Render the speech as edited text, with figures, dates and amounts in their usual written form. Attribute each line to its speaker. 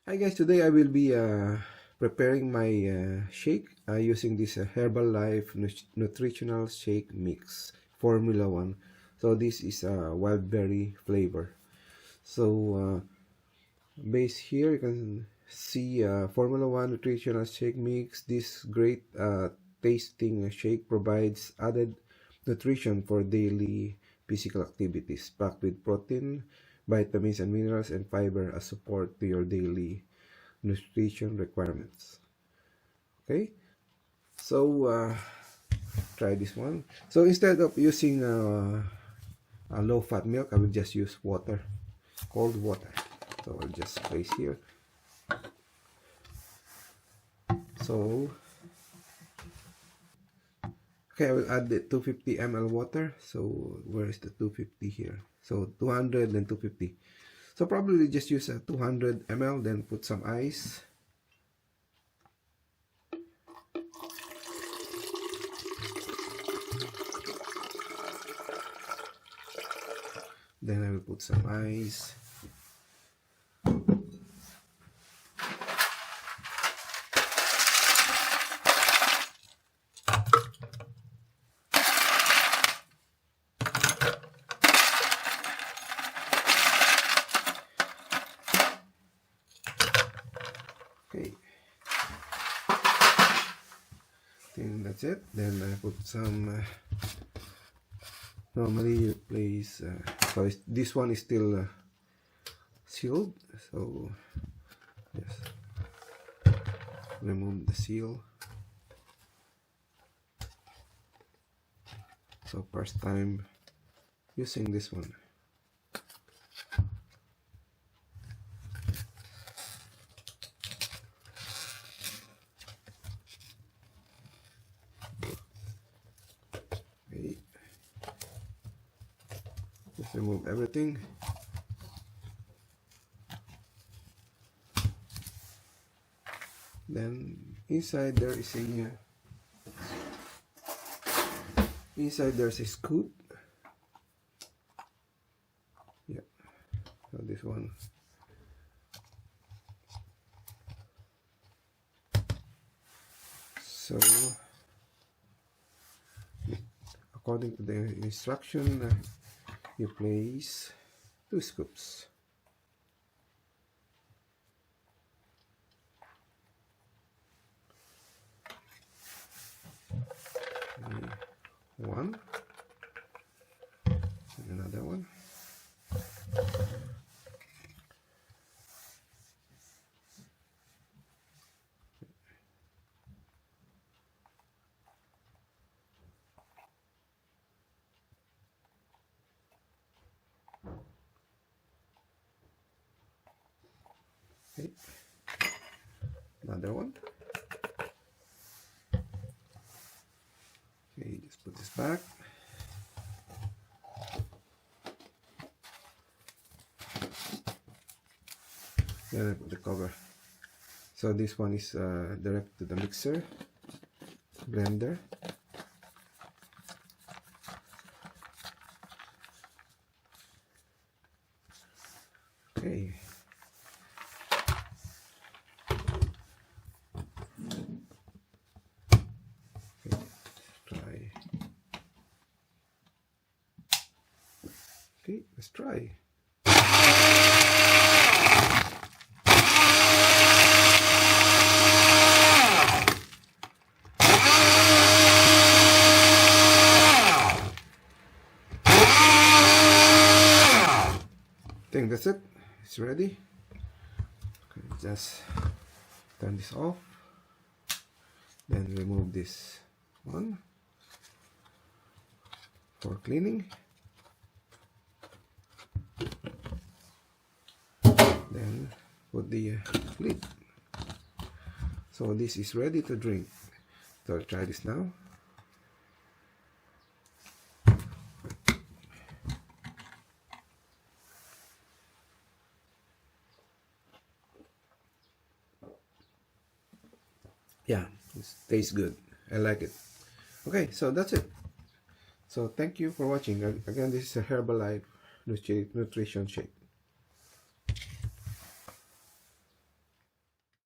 Speaker 1: Hi guys, today I will be preparing my shake using this Herbalife Nutritional Shake Mix Formula 1. So this is a wild berry flavor. So base here you can see Formula 1 Nutritional Shake Mix. This great tasting shake provides added nutrition for daily physical activities, packed with protein, vitamins and minerals, and fiber as support to your daily nutrition requirements. Okay, so try this one. So instead of using a low-fat milk, I will just use water, cold water. So I'll just place here. So okay, I will add the 250 ml water. So where is the 250 here? So 200 and 250. So probably just use a 200 ml, then put some ice. Then I will put some ice. Okay. I think that's it. Then I put some normally you place so this one is still sealed, so just remove the seal. So first time using this one. Okay. Just remove everything. Then inside there is there's a scoop. Yeah. So this one. So according to the instruction, you place 2 scoops. One and another one. Okay. Another one. Okay, just put this back. Then I put the cover. So this one is direct to the mixer, blender. Okay. Okay, let's try. I think that's it. It's ready. Okay, just turn this off. Then remove this one for cleaning. Then put the lid. So this is ready to drink. So I'll try this now. Yeah, it tastes good. I like it. Okay, so that's it. So thank you for watching. Again, this is a Herbalife Nutrition Shake.